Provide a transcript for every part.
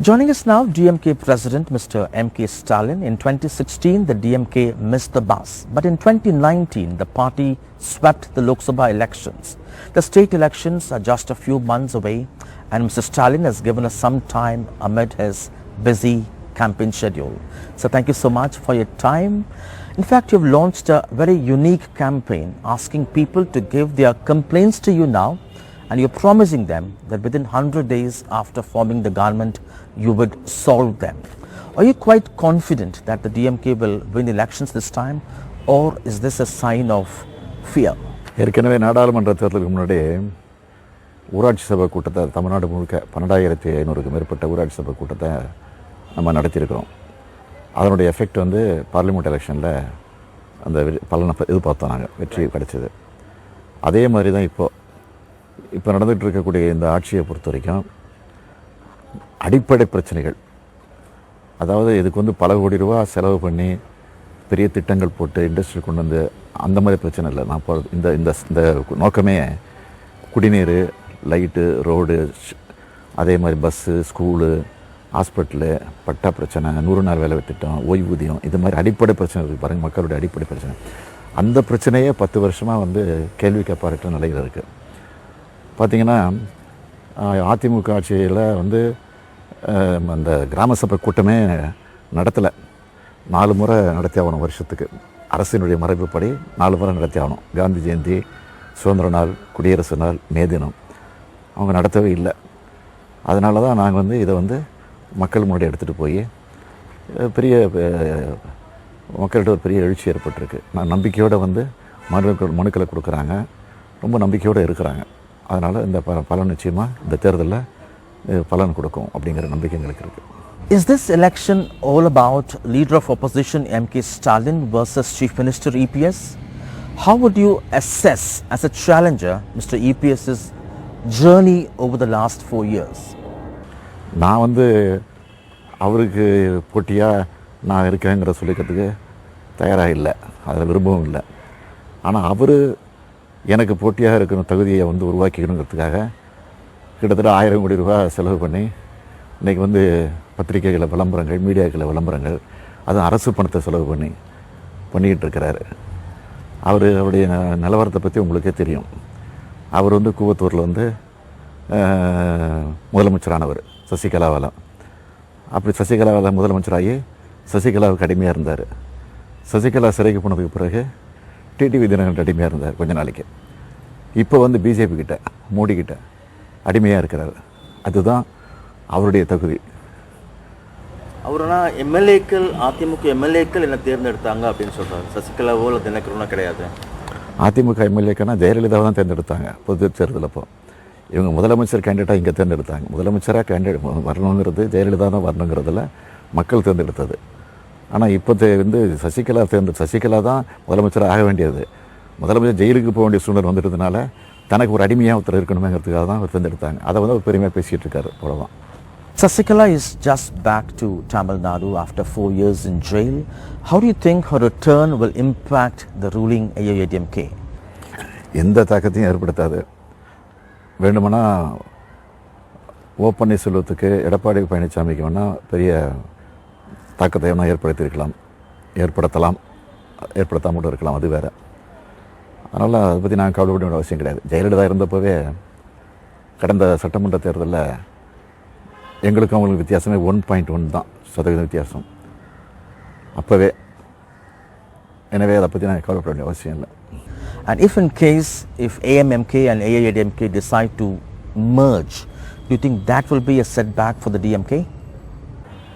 Joining us now, DMK President Mr. MK Stalin. In 2016, the DMK missed the bus. But in 2019, the party swept the Lok Sabha elections. The state elections are just a few months away, and Mr. Stalin has given us some time amid his busy campaign schedule. So thank you so much for your time. In fact, you've launched a very unique campaign asking people to give their complaints to you now, and you're promising them that within 100 days after forming the government, you would solve them. Are you quite confident that the DMK will win elections this time, or is this a sign of fear? ஏற்கனவே நாடாளுமன்ற தேர்தலுக்கு முன்னாடி ஊராட்சி சபை கூட்டத்தை தமிழ்நாடு முழுக்க 12,500க்கும் மேற்பட்ட ஊராட்சி சபை கூட்டத்தை நம்ம நடத்தியிருக்கிறோம். அதனுடைய எஃபெக்ட் வந்து பார்லிமெண்ட் எலெக்ஷனில் அந்த பலனை எதிர்பார்த்தோம், நாங்கள் வெற்றி கிடைச்சது. அதே மாதிரி தான் இப்போ நடந்துகிட்டு இருக்கக்கூடிய இந்த ஆட்சியை பொறுத்த வரைக்கும் அடிப்படை பிரச்சனைகள், அதாவது இதுக்கு வந்து பல கோடி ரூபா செலவு பண்ணி பெரிய திட்டங்கள் போட்டு இண்டஸ்ட்ரி கொண்டு வந்து அந்த மாதிரி பிரச்சனை இல்லை. நான் இந்த இந்த இந்த நோக்கமே குடிநீர், லைட்டு, ரோடு, அதே மாதிரி பஸ்ஸு, ஸ்கூலு, ஹாஸ்பிட்டலு, பட்டா பிரச்சனை, 100 நாள் வேலை திட்டம், ஓய்வூதியம், இது மாதிரி அடிப்படை பிரச்சனை இருக்குது பாருங்கள், மக்களுடைய அடிப்படை பிரச்சனை. அந்த பிரச்சனையே 10 வருஷமாக வந்து கேள்வி கேட்பார்க்கிற நிலையில் இருக்குது. பார்த்திங்கன்னா அதிமுக ஆட்சியில் வந்து அந்த கிராம சபை கூட்டமே நடத்தலை. 4 முறை நடத்தி ஆகணும் வருஷத்துக்கு. அரசினுடைய மரபுப்படி 4 முறை நடத்தி ஆகணும். காந்தி ஜெயந்தி, சுதந்திர நாள், குடியரசு நாள், மே தினம் அவங்க நடத்தவே இல்லை. அதனால தான் நாங்கள் வந்து இதை வந்து மக்கள் முன்னாடி எடுத்துகிட்டு போய் பெரிய மக்கள்கிட்ட ஒரு பெரிய எழுச்சி ஏற்பட்டிருக்கு. நான் நம்பிக்கையோடு வந்து மனுக்களை கொடுக்குறாங்க, ரொம்ப நம்பிக்கையோடு இருக்கிறாங்க. அதனால் இந்த பலன் நிச்சயமாக இந்த தேர்தலில் பலன் கொடுக்கும் அப்படிங்கிற நம்பிக்கை எங்களுக்கு இருக்குது. Is this election all about leader of opposition MK Stalin versus Chief Minister EPS? How would you assess as a challenger Mr. EPS's journey over the last 4 years? நான் வந்து அவருக்கு போட்டியாக நான் இருக்கேங்கிற சொல்லிக்கிறதுக்கு தயாராக இல்லை, அதில் விரும்பவும் இல்லை. ஆனால் அவர் எனக்கு போட்டியாக இருக்கிற தகுதியை வந்து உருவாக்கிக்கணுங்கிறதுக்காக கிட்டத்தட்ட 1000 கோடி ரூபா செலவு பண்ணி இன்றைக்கி வந்து பத்திரிகைகளை விளம்பரங்கள், மீடியாக்களை விளம்பரங்கள், அதுவும் அரசு பணத்தை செலவு பண்ணிக்கிட்டு இருக்கிறாரு. அவருடைய நிலவரத்தை பற்றி உங்களுக்கே தெரியும். அவர் வந்து கூவத்தூரில் வந்து முதலமைச்சரானவர் சசிகலாவால். அப்படி சசிகலாவால் முதலமைச்சராகி சசிகலாவுக்கு அடிமையாக இருந்தார். சசிகலா சிறைக்கு போனதுக்கு பிறகு டிடிவி தினகரன் அடிமையாக இருந்தார் கொஞ்ச நாளைக்கு. இப்போ வந்து பிஜேபி கிட்ட, மோடி கிட்ட அடிமையாக இருக்கிறார். அதுதான் அவருடைய தகுதி. அவருனா எம்எல்ஏக்கள், அதிமுக எம்எல்ஏக்கள் என்ன தேர்ந்தெடுத்தாங்க அப்படின்னு சொல்கிறாங்க. சசிகலாவோ இல்லை தினகரனோ கிடையாது. அதிமுக எம்எல்ஏக்கள்னா ஜெயலலிதாவை தான் தேர்ந்தெடுத்தாங்க பொது தேர்தல். அப்போ இவங்க முதலமைச்சர் கேண்டிடேட்டாக இங்கே தேர்ந்தெடுத்தாங்க. முதலமைச்சராக கேண்டிடேட் வரணுங்கிறது ஜெயலலிதா தான் வரணுங்கிறதுல மக்கள் தேர்ந்தெடுத்தது. ஆனால் இப்போ வந்து சசிகலா தான் முதலமைச்சராக ஆக வேண்டியது. முதலமைச்சர் ஜெயிலுக்கு போக வேண்டிய சூழ்நிலை வந்துட்டதுனால தனக்கு ஒரு அடிமையாக ஒருத்தர் இருக்கணுமேங்கிறதுக்காக தான் அவர் தேர்ந்தெடுத்தாங்க. அதை வந்து அவர் பெருமையாக பேசிகிட்டு இருக்காரு, அவ்வளோதான். Sasikala is just back to Tamil Nadu after 4 years in jail. How do you think her return will impact the ruling AIADMK? எந்த தாக்கத்தையும் ஏற்படுத்தாது. வேண்டுமானா ஓ பன்னீர்செல்வத்துக்கு, எடப்பாடி பழனிசாமிக்கு வேணால் பெரிய தாக்கத்தை வேணால் ஏற்படுத்தாமல் கூட இருக்கலாம், அது வேறு. அதனால் அதை பற்றி நாங்கள் கவலைப்பட வேண்டிய அவசியம் கிடையாது. ஜெயலலிதா இருந்தப்போவே கடந்த சட்டமன்ற தேர்தலில் எங்களுக்கும் அவங்களுக்கு வித்தியாசமே 1.1 தான் சதவீத வித்தியாசம் அப்போவே. எனவே அதை பற்றி நாங்கள் கவலைப்பட வேண்டிய அவசியம் இல்லை. And if in case, if AMMK and AIADMK decide to merge, do you think that will be a setback for the DMK?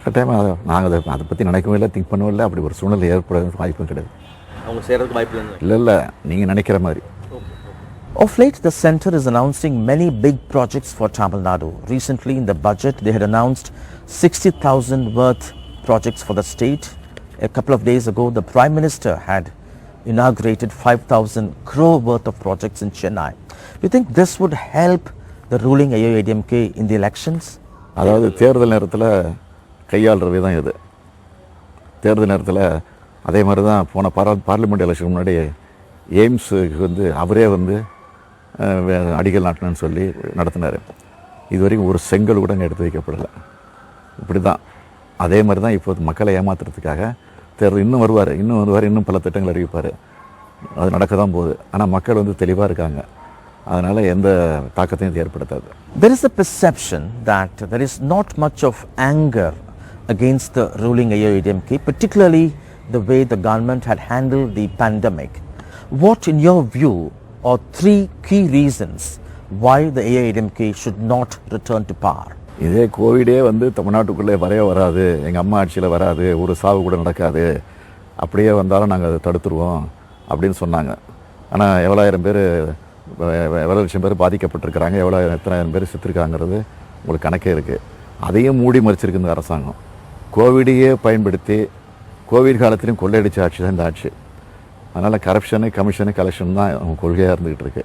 கட்டாயமாக நாங்கள் அதை பற்றி நினைக்கவும் இல்லை, திங்க் பண்ணவும் இல்லை. அப்படி ஒரு சூழ்நிலை ஏற்பட வாய்ப்பும் கிடையாது. அவங்க செய்கிறதுக்கு வாய்ப்பு இல்லை, நீங்கள் நினைக்கிற மாதிரி. Of late, the centre is announcing many big projects for Tamil Nadu. Recently, in the budget, they had announced 60,000 worth projects for the state. A couple of days ago, the Prime Minister had inaugurated 5,000 crore worth of projects in Chennai. Do you think this would help the ruling AIADMK in the elections? அதாவது தேர்தல் நேரத்தில் கையாளுற விதம் இது. தேர்தல் நேரத்தில் அதே மாதிரி தான் போன பார்லிமெண்ட் எலெக்ஷன் முன்னாடி எய்ம்ஸுக்கு வந்து அவரே வந்து அடிக்கல் நாட்டணும்னு சொல்லி நடத்தினார். இது வரைக்கும் ஒரு செங்கல் கூட அங்கே எடுத்து வைக்கப்படலை. இப்படி தான். அதே மாதிரி தான் இப்போ மக்களை ஏமாத்துறதுக்காக தேர்தல் இன்னும் வருவார், இன்னும் பல திட்டங்கள் அறிவிப்பார். அது நடக்க தான் போகுது. ஆனால் மக்கள் வந்து தெளிவாக இருக்காங்க. அதனால் எந்த தாக்கத்தையும் இது ஏற்படுத்தாது. There is a perception that there is not much of anger against the ruling AIADMK, particularly the way the government had handled the pandemic. What, in your view, are 3 key reasons why the AIADMK should not return to power? இதே கோவிடே வந்து தமிழ்நாட்டுக்குள்ளே வராது, எங்கள் அம்மா ஆட்சியில் வராது, ஒரு சாவு கூட நடக்காது, அப்படியே வந்தாலும் நாங்கள் அதை தடுத்துருவோம் அப்படின்னு சொன்னாங்க. ஆனால் எவ்வளோ லட்சம் பேர் பாதிக்கப்பட்டிருக்கிறாங்க, எத்தனை பேர் செத்துருக்காங்கிறது உங்களுக்கு கணக்கே இருக்குது. அதையும் மூடி மறைச்சிருக்கு இந்த அரசாங்கம். கோவிடையே பயன்படுத்தி கோவிட் காலத்திலையும் கொள்ளையடிச்ச ஆட்சி தான் இந்த ஆட்சி. அதனால் கரப்ஷனு, கமிஷனு, கலெக்ஷன் தான் அவங்க கொள்கையாக இருந்துக்கிட்டு இருக்கு.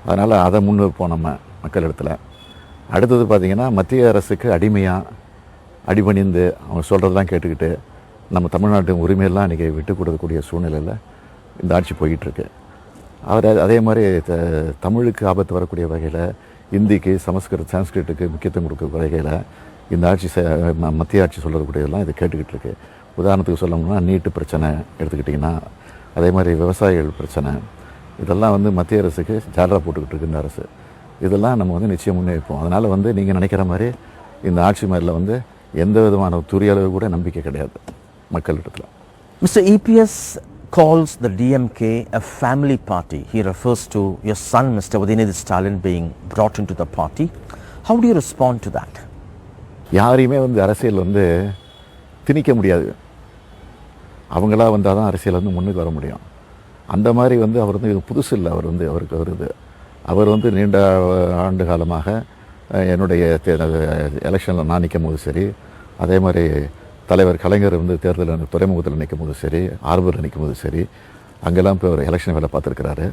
அதனால் அதை முன்வைப்போம் நம்ம மக்கள் இடத்துல. அடுத்தது பார்த்திங்கன்னா, மத்திய அரசுக்கு அடிபணிந்து அவங்க சொல்கிறதெல்லாம் கேட்டுக்கிட்டு நம்ம தமிழ்நாட்டு உரிமையெல்லாம் இன்றைக்கி விட்டு கொடுக்கக்கூடிய சூழ்நிலையில் இந்த ஆட்சி போய்கிட்டுருக்கு. அதே மாதிரி தமிழுக்கு ஆபத்து வரக்கூடிய வகையில், இந்திக்கு, சான்ஸ்கிரிட்டுக்கு முக்கியத்துவம் கொடுக்க வகையில் இந்த ஆட்சி மத்திய ஆட்சி சொல்லக்கூடியதெல்லாம் இதை கேட்டுக்கிட்டு இருக்கு. உதாரணத்துக்கு சொல்லணும்னா, நீட்டு பிரச்சனை எடுத்துக்கிட்டிங்கன்னா, அதே மாதிரி விவசாயிகள் பிரச்சனை, இதெல்லாம் வந்து மத்திய அரசுக்கு ஜாலராக போட்டுக்கிட்டு இருக்கு இந்த அரசு. இதெல்லாம் நம்ம வந்து நிச்சயம் முன்னேற்போம். அதனால் வந்து நீங்கள் நினைக்கிற மாதிரி இந்த ஆட்சி மாதிரில வந்து எந்த விதமான துரியளவு கூட நம்பிக்கை கிடையாது மக்களிடத்தில். Mr. EPS calls the DMK a family party. He refers to your son, Mr. Udhyanidhi Stalin, being brought into the party. How do you respond to that? யாரையுமே வந்து அரசியல் வந்து திணிக்க முடியாது. அவங்களா வந்தால் தான் அரசியல் வந்து முன்னுக்கு வர முடியும். அந்த மாதிரி வந்து அவர் வந்து இது புதுசு இல்லை. அவர் வந்து நீண்ட ஆண்டு காலமாக என்னுடைய எலெக்ஷனில் நான் நிற்கும் போது சரி, அதே மாதிரி தலைவர் கலைஞர் வந்து தேர்தலில் துறைமுகத்தில் நிற்கும் போது சரி, ஆர்வரில் நிற்கும் போது சரி, அங்கெல்லாம் போய் அவர் எலெக்ஷன் வேலை பார்த்துருக்கிறாரு.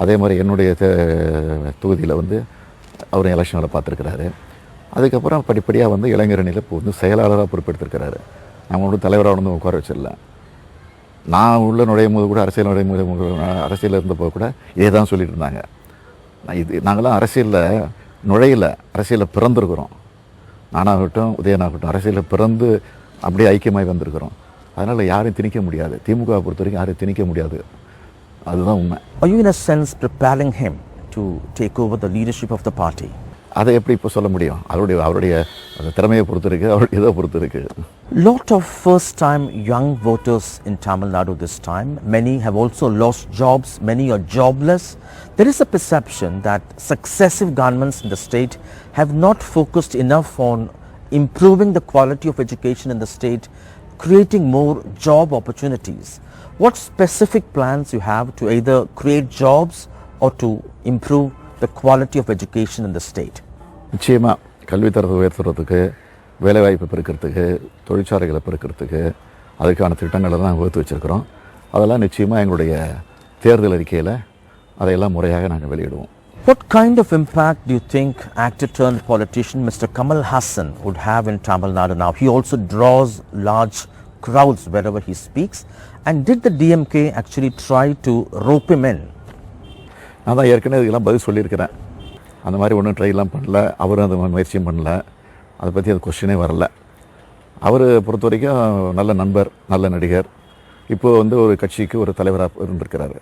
அதே மாதிரி என்னுடைய தொகுதியில் வந்து அவர் எலெக்ஷன் வேலை பார்த்துருக்கிறாரு. அதுக்கப்புறம் படிப்படியாக வந்து இளைஞரணியில் இப்போ வந்து செயலாளராக பொறுப்பெடுத்திருக்கிறாரு. நம்ம வந்து தலைவராக வந்து உட்கார வச்சிடல. நான் உள்ள நுழையும் போது கூட அரசியலில் இருந்தப்போ கூட இதே தான் சொல்லிட்டு இருந்தாங்க. நாங்களாம் அரசியலில் நுழையில, அரசியலில் பிறந்திருக்கிறோம். நானாகட்டும், உதயனாகட்டும் அரசியலில் பிறந்து அப்படியே ஐக்கியமாகி வந்திருக்கிறோம். அதனால் யாரையும் திணிக்க முடியாது. திமுகவை பொறுத்த வரைக்கும் யாரையும் திணிக்க முடியாது. அதுதான் உண்மை. Are you in a sense preparing him to take over the leadership of the party? அதை எப்படி இப்போ சொல்ல முடியும்? அவருடைய திறமையை பொறுத்து இருக்குது, அவருடைய இதை பொறுத்து இருக்குது. Lot of first-time young voters in Tamil Nadu this time. Many have also lost jobs. Many are jobless. There is a perception that successive governments in the state have not focused enough on improving the quality of education in the state, creating more job opportunities. What specific plans you have to either create jobs or to improve the quality of education in the state? நிச்சயமாக கல்வித்தரத்தை உயர்த்துறதுக்கு, வேலைவாய்ப்பு பெருக்கிறதுக்கு, தொழிற்சாலைகளை பெருக்கிறதுக்கு அதுக்கான திட்டங்களை தான் வகுத்து வச்சுருக்கிறோம். அதெல்லாம் நிச்சயமாக எங்களுடைய தேர்தல் அறிக்கையில் அதையெல்லாம் முறையாக நாங்கள் வெளியிடுவோம். What kind of impact do you think actor turned politician Mr. Kamal Hassan would have in Tamil Nadu now? He also draws large crowds wherever he speaks. And did the DMK actually try to rope him in? நான் தான் ஏற்கனவே இதெல்லாம் பதில் சொல்லியிருக்கிறேன். அந்த மாதிரி ஒன்றும் ட்ரைலாம் பண்ணல. அவரும் அந்த முயற்சியும் பண்ணல. அதை பற்றி அது கொஸ்டினே வரல. அவர் பொறுத்த வரைக்கும் நல்ல நண்பர், நல்ல நடிகர். இப்போது வந்து ஒரு கட்சிக்கு ஒரு தலைவராக இருந்திருக்கிறாரு.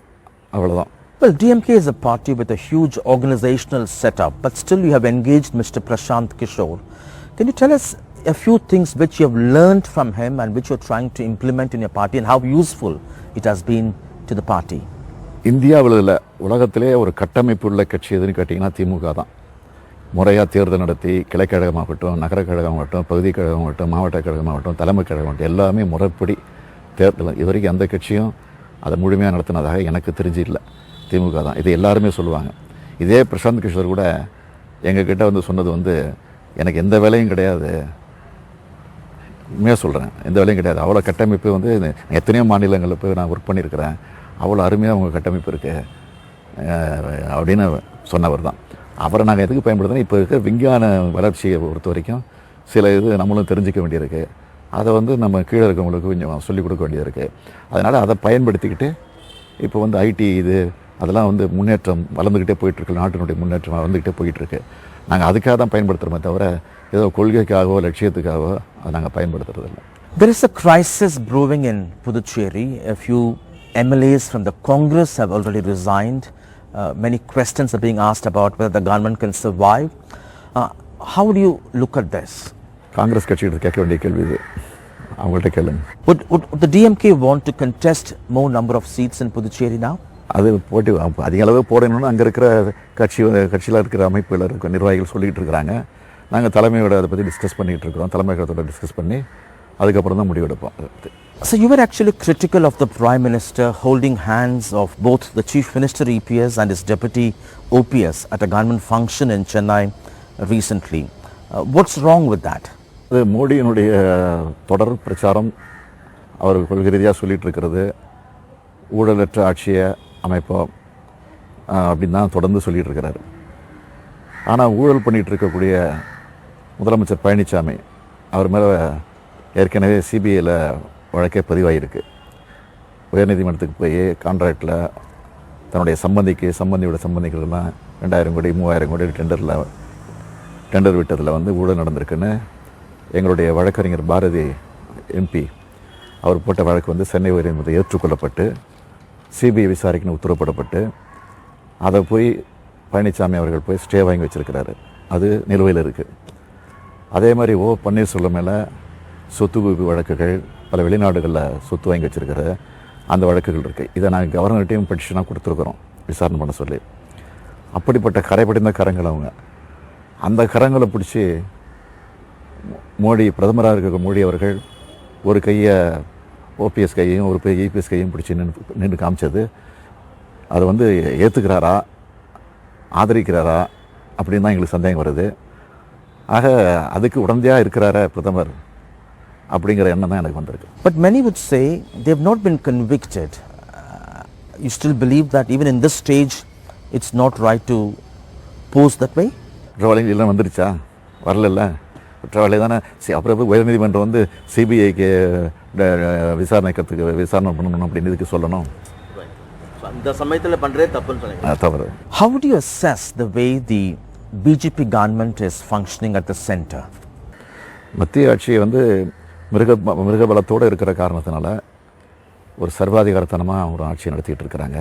அவ்வளோதான். Well, DMK is a party with a huge organizational setup, but still you have engaged Mr. Prashant Kishor. Can you tell us a few things which you have learned from him and which you are trying to implement in your party and how useful it has been to the party? இந்தியாவில் இல்லை, உலகத்திலே ஒரு கட்டமைப்பு உள்ள கட்சி எதுன்னு கேட்டிங்கன்னா திமுக தான். முறையாக தேர்தல் நடத்தி கிளைக்கழகமாகட்டும், நகரக்கழகமாகட்டும், பகுதி கழகமாகட்டும், மாவட்ட கழகமாகட்டும், தலைமை கழகமாகட்டும் எல்லாமே முறைப்படி தேர்தல் இது வரைக்கும் எந்த கட்சியும் அதை முழுமையாக நடத்தினதாக எனக்கு தெரிஞ்சு இல்லை. திமுக தான். இது எல்லாருமே சொல்லுவாங்க. இதே பிரசாந்த் கிஷோர் கூட எங்ககிட்ட வந்து சொன்னது வந்து, எனக்கு எந்த வேலையும் கிடையாது, உண்மையாக சொல்கிறேன், எந்த வேலையும் கிடையாது, அவ்வளோ கட்டமைப்பு வந்து எத்தனையோ மாநிலங்களில் போய் நான் ஒர்க் பண்ணியிருக்கிறேன், அவ்வளோ அருமையாக அவங்க கட்டமைப்பு இருக்குது அப்படின்னு சொன்னவர் தான். அவரை நாங்கள் எதுக்கு பயன்படுத்தினா, இப்போ இருக்கிற விஞ்ஞான வளர்ச்சியை பொறுத்த வரைக்கும் சில இது நம்மளும் தெரிஞ்சிக்க வேண்டியிருக்கு. அதை வந்து நம்ம கீழே இருக்கவங்களுக்கு கொஞ்சம் சொல்லிக் கொடுக்க வேண்டியது இருக்குது. அதனால் அதை பயன்படுத்திக்கிட்டு இப்போ வந்து ஐடி இது அதெல்லாம் வந்து முன்னேற்றம் வளர்ந்துக்கிட்டே போயிட்டுருக்கு, நாட்டினுடைய முன்னேற்றம் வளர்ந்துக்கிட்டே போயிட்டுருக்கு. நாங்கள் அதுக்காக தான் பயன்படுத்துகிறோமே தவிர ஏதோ கொள்கைக்காகவோ லட்சியத்துக்காகவோ அதை நாங்கள் பயன்படுத்துறதில்லை. There is a crisis brewing in Puducherry. A few MLAs from the Congress have already resigned. Many questions are being asked about whether the government can survive. How do you look at this? Congress கட்சிகிட்ட கேட்க வேண்டிய கேள்வி இது, அவங்கள்ட்ட கேளுங்க. Would the DMK want to contest more number of seats in Puducherry now? அது போட்டி அதிக அளவு போடணும்னு அங்கே இருக்கிற கட்சியில் இருக்கிற அமைப்புகள் இருக்கிற நிர்வாகிகள் சொல்லிகிட்டு இருக்கிறாங்க. நாங்கள் தலைமையோட அதை பற்றி டிஸ்கஸ் பண்ணிகிட்டு இருக்கிறோம். தலைமையோட டிஸ்கஸ் பண்ணி அதுக்கப்புறம் தான் முடிவெடுப்போம். So you were actually critical of the Prime Minister holding hands of both the Chief Minister EPS and his Deputy OPS at a government function in Chennai recently. What's wrong with that? அது மோடியினுடைய தொடர் பிரச்சாரம், அவர் கொள்கை ரீதியாக சொல்லிகிட்டு இருக்கிறது ஊழலற்ற ஆட்சியை அமைப்போம் அப்படின்னு தான் தொடர்ந்து சொல்லிகிட்டு இருக்கிறாரு. ஆனால் ஊழல் பண்ணிகிட்டு இருக்கக்கூடிய முதலமைச்சர் பழனிசாமி அவர் மேலே ஏற்கனவே சிபிஐயில் வழக்கே பதிவாகிருக்கு. உயர்நீதிமன்றத்துக்கு போய் கான்ட்ராக்டில் தன்னுடைய சம்பந்தியோட சம்பந்திகளெல்லாம் 2000 கோடி 3000 கோடி டெண்டர் விட்டதில் வந்து ஊழல் நடந்திருக்குன்னு எங்களுடைய வழக்கறிஞர் பாரதி எம்பி அவர் போட்ட வழக்கு வந்து சென்னை உயர்நீதிமன்றத்தில் ஏற்றுக்கொள்ளப்பட்டு சிபிஐ விசாரிக்கணும் உத்தரவிடப்பட்டு அதை போய் பழனிசாமி அவர்கள் போய் ஸ்டே வாங்கி வச்சுருக்கிறாரு. அது நிலுவையில் இருக்குது. அதே மாதிரி பன்னீர்செல்வம் மேலே சொத்து குவிப்பு வழக்குகள், பல வெளிநாடுகளில் சொத்து வாங்கி வச்சுருக்கிற அந்த வழக்குகள் இருக்குது. இதை நாங்கள் கவர்னர்கிட்டையும் பெட்டிஷனாக கொடுத்துருக்குறோம் விசாரணை பண்ண சொல்லி. அப்படிப்பட்ட கரைபடிந்த கரங்கள் அவங்க. அந்த கரங்களை பிடிச்சி மோடி, பிரதமராக இருக்கிற மோடி அவர்கள் ஒரு கையை ஓபிஎஸ் கையையும் ஒரு கையை இபிஎஸ் கையையும் பிடிச்சி நின்று காமிச்சது, அதை வந்து ஏற்றுக்கிறாரா ஆதரிக்கிறாரா அப்படின்னு தான் எங்களுக்கு சந்தேகம் வருது. ஆக அதுக்கு உடந்தையாக இருக்கிறாரா பிரதமர் அப்படிங்கிற எண்ணம் தான் எனக்கு வந்திருக்கு. But many would say they have not been convicted. You still believe that even in this stage it's not right to pose that way? குற்றவாளிகள் எல்லாம் வந்துருச்சா? வரல. குற்றவாளி தானே. அப்புறம் உயர்நீதிமன்றம் வந்து சிபிஐக்கு விசாரணை பண்ணணும் அப்படின்னு இதுக்கு சொல்லணும். அந்த சமயத்தில் பண்ணுறே தப்புன்னு தவறு. How do you assess the way the BJP government is functioning at the center? மத்திய ஆட்சி வந்து மிருகபலத்தோடு இருக்கிற காரணத்தினால ஒரு சர்வாதிகாரத்தனமாக ஒரு ஆட்சியை நடத்திட்டு இருக்கிறாங்க.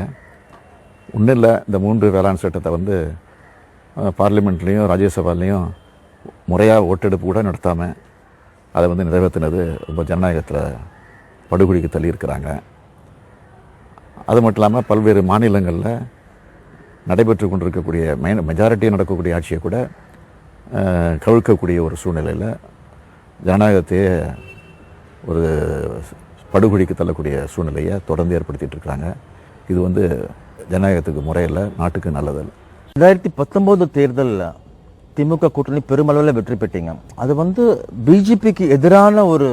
ஒன்றும் இல்லை, இந்த 3 வேளாண் சட்டத்தை வந்து பார்லிமெண்ட்லேயும் ராஜ்யசபாலையும் முறையாக ஓட்டெடுப்பு கூட நடத்தாமல் அதை வந்து நிறைவேற்றினது ரொம்ப ஜனநாயகத்தில் படுகொலிக்கு தள்ளியிருக்கிறாங்க. அது மட்டும் இல்லாமல் பல்வேறு மாநிலங்களில் நடைபெற்று கொண்டிருக்கக்கூடிய மெஜாரிட்டியாக நடக்கக்கூடிய ஆட்சியை கூட கவிழ்க்கக்கூடிய ஒரு சூழ்நிலையில் ஜனநாயகத்தையே ஒரு படுகொலிக்கு தள்ளக்கூடிய சூழ்நிலையை தொடர்ந்து ஏற்படுத்திகிட்டு இருக்கிறாங்க. இது வந்து ஜனநாயகத்துக்கு முறையில் நாட்டுக்கு நல்லதல்ல. 2019 தேர்தலில் திமுக கூட்டணி பெருமளவில் வெற்றி பெற்றீங்க. அது வந்து பிஜேபிக்கு எதிரான ஒரு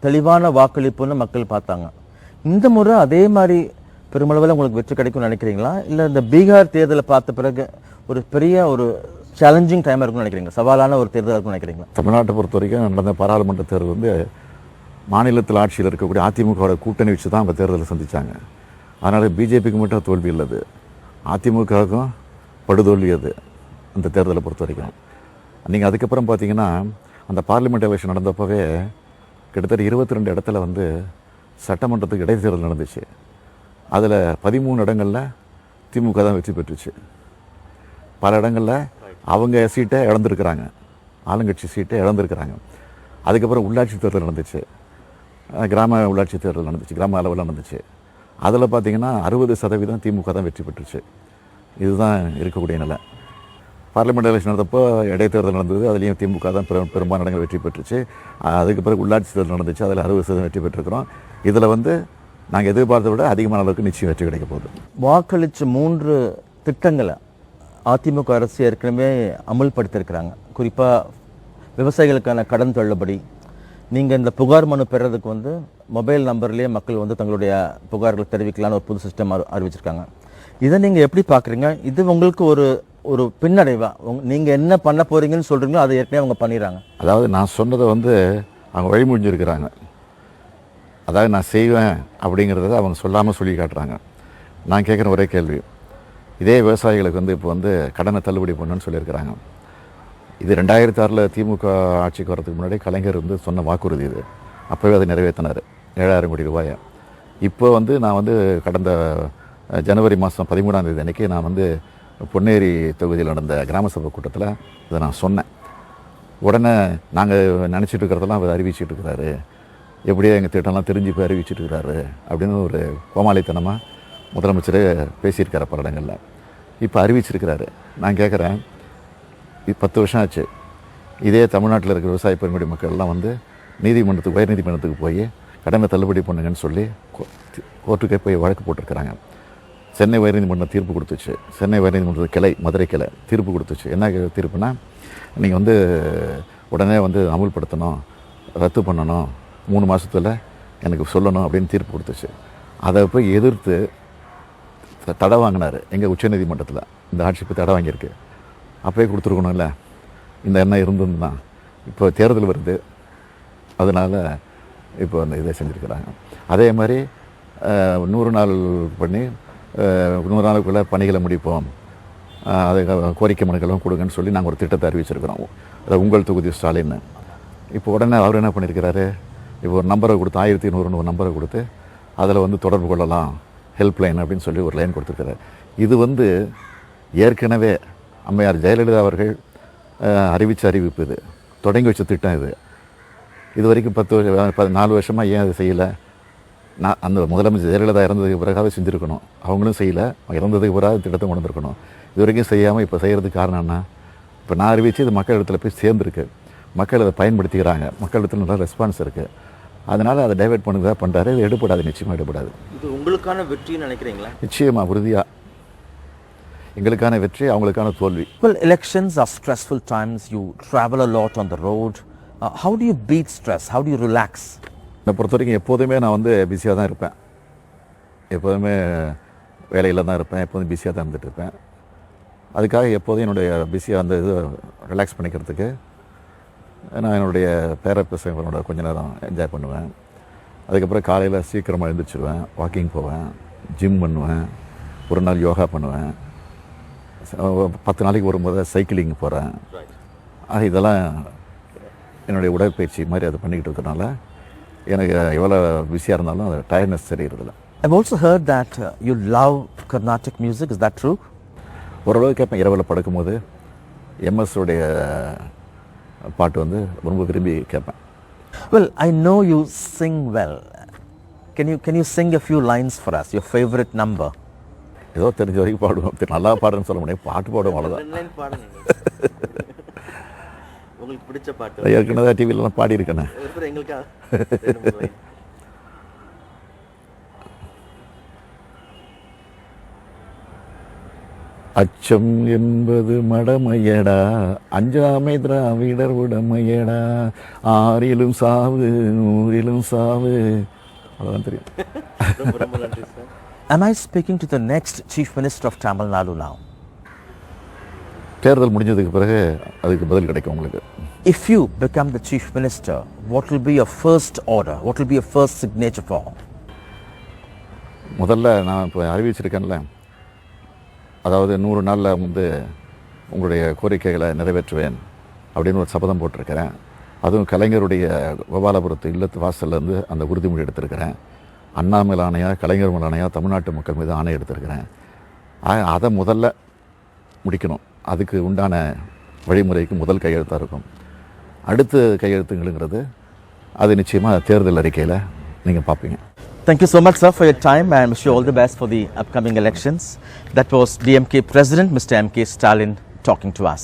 தெளிவான வாக்களிப்புன்னு மக்கள் பார்த்தாங்க. இந்த முறை அதே மாதிரி பெருமளவில் உங்களுக்கு வெற்றி கிடைக்கும்னு நினைக்கிறீங்களா? இல்லை இந்த பீகார் தேர்தலை பார்த்த பிறகு ஒரு பெரிய ஒரு சேலஞ்சிங் டைமாக இருக்கும்னு நினைக்கிறீங்க, சவாலான ஒரு தேர்தல் இருக்கும்னு நினைக்கிறீங்களா? தமிழ்நாட்டை பொறுத்த வரைக்கும் நடந்த பாராளுமன்ற தேர்தல் வந்து மாநிலத்தில் ஆட்சியில் இருக்கக்கூடிய அதிமுகவோட கூட்டணி வச்சு தான் அந்த தேர்தலை சந்தித்தாங்க. அதனால் பிஜேபிக்கு மட்டும் தோல்வி இல்லது, அதிமுகவுக்கும் படுதோல்வி அது அந்த தேர்தலை பொறுத்த வரைக்கும். நீங்கள் அதுக்கப்புறம் பார்த்தீங்கன்னா அந்த பார்லிமெண்ட் எலெக்ஷன் நடந்தப்பவே கிட்டத்தட்ட 22 இடத்துல வந்து சட்டமன்றத்துக்கு இடைத்தேர்தல் நடந்துச்சு. அதில் 13 இடங்களில் திமுக தான் வெற்றி பெற்றுச்சு. பல இடங்களில் அவங்க சீட்டை இழந்திருக்கிறாங்க, ஆளுங்கட்சி சீட்டை இழந்திருக்கிறாங்க. அதுக்கப்புறம் உள்ளாட்சி தேர்தல் நடந்துச்சு, கிராம உள்ளாட்சி தேர்தல் நடந்துச்சு, கிராம அளவில் நடந்துச்சு. அதில் பார்த்திங்கன்னா 60% திமுக தான் வெற்றி பெற்றுச்சு. இதுதான் இருக்கக்கூடிய நிலை. பார்லிமெண்ட் எலெக்ஷன் நடந்தப்போ இடைத்தேர்தல் நடந்தது, அதுலேயும் திமுக தான் பெரும்பாலான இடங்கள் வெற்றி பெற்றுச்சு. அதுக்கு பிறகு உள்ளாட்சி தேர்தல் நடந்துச்சு, அதில் 60% வெற்றி பெற்றிருக்கிறோம். இதில் வந்து நாங்கள் எதிர்பார்த்த விட அதிகமான அளவுக்கு நிச்சயம் வெற்றி கிடைக்க போகுது. வாக்களித்த 3 திட்டங்களை அதிமுக அரசு ஏற்கனவே அமுல்படுத்தியிருக்கிறாங்க. குறிப்பாக விவசாயிகளுக்கான கடன் தள்ளுபடி, நீங்கள் இந்த புகார் மனு பெறதுக்கு வந்து மொபைல் நம்பர்லேயே மக்கள் வந்து தங்களுடைய புகார்கள் தெரிவிக்கலான்னு ஒரு புது சிஸ்டம் அறிவிச்சிருக்காங்க. இதை நீங்கள் எப்படி பார்க்குறீங்க? இது உங்களுக்கு ஒரு பின்னடைவா? நீங்கள் என்ன பண்ண போகிறீங்கன்னு சொல்கிறீங்களோ அதை ஏற்கனவே அவங்க பண்ணிடுறாங்க. அதாவது நான் சொன்னதை வந்து அவங்க வழிமொழிஞ்சிருக்கிறாங்க. அதாவது நான் செய்வேன் அப்படிங்கிறத அவங்க சொல்லாமல் சொல்லி காட்டுறாங்க. நான் கேட்குற ஒரே கேள்வி, இதே விவசாயிகளுக்கு வந்து இப்போ வந்து கடனை தள்ளுபடி பண்ணணும்னு சொல்லியிருக்கிறாங்க. இது 2006 திமுக ஆட்சிக்கு வரதுக்கு முன்னாடி கலைஞர் வந்து சொன்ன வாக்குறுதி இது. அப்போவே அதை நிறைவேற்றினார், 7000 கோடி ரூபாயை. இப்போ வந்து நான் வந்து கடந்த ஜனவரி மாதம் 13ஆம் தேதி அன்றைக்கி நான் வந்து பொன்னேரி தொகுதியில் நடந்த கிராம சபை கூட்டத்தில் இதை நான் சொன்னேன். உடனே நாங்கள் நினச்சிட்டு இருக்கிறதெல்லாம் அவர் அறிவிச்சிட்டு இருக்கிறாரு, எப்படியோ எங்கள் திட்டம்லாம் தெரிஞ்சு போய் அறிவிச்சிட்டு இருக்கிறாரு அப்படின்னு ஒரு கோமாளித்தனமாக முதலமைச்சர் பேசியிருக்காரு பல இடங்களில். இப்போ அறிவிச்சிருக்கிறாரு. நான் கேட்குறேன், இது 10 வருஷம் ஆச்சு. இதே தமிழ்நாட்டில் இருக்கிற விவசாய பெருங்குடி மக்கள்லாம் வந்து நீதிமன்றத்துக்கு, உயர் நீதிமன்றத்துக்கு போய் கடனை தள்ளுபடி பண்ணுங்கன்னு சொல்லி கோர்ட்டுக்கே போய் வழக்கு போட்டிருக்கிறாங்க. சென்னை உயர்நீதிமன்றம் தீர்ப்பு கொடுத்துச்சு. சென்னை உயர்நீதிமன்றத்து கிளை, மதுரை கிளை தீர்ப்பு கொடுத்துச்சு. என்ன தீர்ப்புனா, நீங்கள் வந்து உடனே வந்து அமுல்படுத்தணும், ரத்து பண்ணணும், 3 மாதத்தில் எனக்கு சொல்லணும் அப்படின்னு தீர்ப்பு கொடுத்துச்சு. அதை போய் எதிர்த்து தடை வாங்கினார் எங்கள் உச்சநீதிமன்றத்தில். இந்த ஆட்சி இப்போ தடை வாங்கியிருக்கு. அப்போயே கொடுத்துருக்கணும் இல்லை, இந்த எண்ணம் இருந்ததுன்னா. இப்போ தேர்தல் வருது, அதனால் இப்போ அந்த இதை செஞ்சுருக்கிறாங்க. அதே மாதிரி 100 நாள் பண்ணி 100 நாளுக்குள்ளே பணிகளை முடிப்போம், அதை கோரிக்கை மனுக்களும் கொடுங்கன்னு சொல்லி நாங்கள் ஒரு திட்டத்தை அறிவிச்சிருக்கிறோம். அதை உங்கள் தொகுதி ஸ்டாலின். இப்போ உடனே அவர் என்ன பண்ணியிருக்கிறாரு, இப்போ ஒரு நம்பரை கொடுத்து 1100 ஒரு நம்பரை கொடுத்து அதில் வந்து தொடர்பு கொள்ளலாம், ஹெல்ப்லைன் அப்படின்னு சொல்லி ஒரு லைன் கொடுத்துருக்காரு. இது வந்து ஏற்கனவே அம்மையார் ஜெயலலிதா அவர்கள் அறிவித்த அறிவிப்பு, இது தொடங்கி வச்ச திட்டம். இது வரைக்கும் 4 வருஷமாக ஏன் அதை செய்யலை? நான் அந்த முதலமைச்சர் ஜெயலலிதா இறந்ததுக்கு பிறகாவே செஞ்சுருக்கணும். அவங்களும் செய்யலை, இறந்ததுக்கு பிறகு திட்டத்தை கொண்டு வந்திருக்கணும். இது வரைக்கும் செய்யாமல் இப்போ செய்கிறதுக்கு காரணம் என்ன? இப்போ நான் அறிவித்து இது மக்கள் இடத்துல போய் சேர்ந்துருக்கு, மக்கள் அதை பயன்படுத்திக்கிறாங்க, மக்கள் இடத்துல நல்லா ரெஸ்பான்ஸ் இருக்குது. அதனால் அதை டைவெர்ட் பண்ணுறதா பண்ணுறாரு. இது எடுபடாது, நிச்சயமாக எடுபடாது. இது உங்களுக்கான வெற்றின்னு நினைக்கிறீங்களா? நிச்சயமாக, உறுதியாக. எங்களுக்கான வெற்றி, அவங்களுக்கான தோல்வி. Well, elections are stressful times. You travel a lot on the road. How do you beat stress? How do you relax? என்னை பொறுத்த வரைக்கும் எப்போதுமே நான் வந்து பிஸியாக தான் இருப்பேன். எப்போதுமே வேலையில் தான் இருப்பேன். எப்போதும் பிஸியாக தான் இருந்துகிட்டு இருப்பேன். அதுக்காக எப்போதும் என்னுடைய பிஸியாக அந்த இது ரிலாக்ஸ் பண்ணிக்கிறதுக்கு நான் என்னுடைய பேரப்பசங்களோட கொஞ்ச நேரம் என்ஜாய் பண்ணுவேன். அதுக்கப்புறம் காலையில் சீக்கிரமாக எழுந்திரிச்சிடுவேன், வாக்கிங் போவேன், ஜிம் பண்ணுவேன், ஒரு நாள் யோகா பண்ணுவேன், 10 நாளைக்கு ஒரு முறை சைக்கிளிங் போகிறேன். இதெல்லாம் என்னுடைய உடற்பயிற்சி மாதிரி அதை பண்ணிக்கிட்டு இருக்கிறனால எனக்கு எவ்வளோ பிஸியாக இருந்தாலும் அது tiredness தெரிகிறதில்ல. I've also heard that you love Carnatic music. Is that true? ஓரளவு கேட்பேன். இரவில் படுக்கும்போது எம்எஸ்ஸோடைய பாட்டு வந்து ரொம்ப விரும்பி கேட்பேன். Well, I know you sing well. Can you sing a few lines for us? Your favorite number? ஏதோ தெரிஞ்ச வரைக்கும் பாடுவோம். நல்லா பாடுறேன்னு சொல்ல முடியாது, பாட்டு பாடுவோம், அவ்வளோதான். உங்களுக்கு பிடிச்ச பாட்டு ஏற்கனவே டிவிலலாம் பாடியிருக்கேன். அச்சம் என்பது மடமையடா, அஞ்சாமை திராவிடர் உடமையடா, ஆறிலும் சாவு நூறிலும் சாவு. அதான் தெரியும். Am I speaking to the next Chief Minister of Tamil Nadu now? தேர்தல் முடிஞ்சதுக்கு பிறகு அதுக்கு பதில் கிடைக்கும் உங்களுக்கு. If you become the Chief Minister, what will be your first order? What will be your first signature for? முதல்ல நான் இப்போ அறிவிச்சிருக்கேன்ல, அதாவது 100 நாளில் வந்து உங்களுடைய கோரிக்கைகளை நிறைவேற்றுவேன் அப்படின்னு ஒரு சபதம் போட்டிருக்கிறேன். அதுவும் கலைஞருடைய கோபாலபுரத்து இல்லத்து வாசல்லேருந்து அந்த உறுதிமொழி எடுத்திருக்கிறேன். அண்ணா மேல் ஆணையாக, கலைஞர் மேல் ஆணையாக தமிழ்நாட்டு மக்கள் மீது ஆணை எடுத்திருக்கிறேன். அதை முதல்ல முடிக்கணும். அதுக்கு உண்டான வழிமுறைக்கு முதல் கையெழுத்தாக இருக்கும். அடுத்த கையெழுத்துங்கிறது அது நிச்சயமாக தேர்தல் அறிக்கையில் நீங்கள் பார்ப்பீங்க. Thank you so much, sir, for your time, and wish you all the best for the upcoming elections. That was DMK President Mr. MK Stalin talking to us.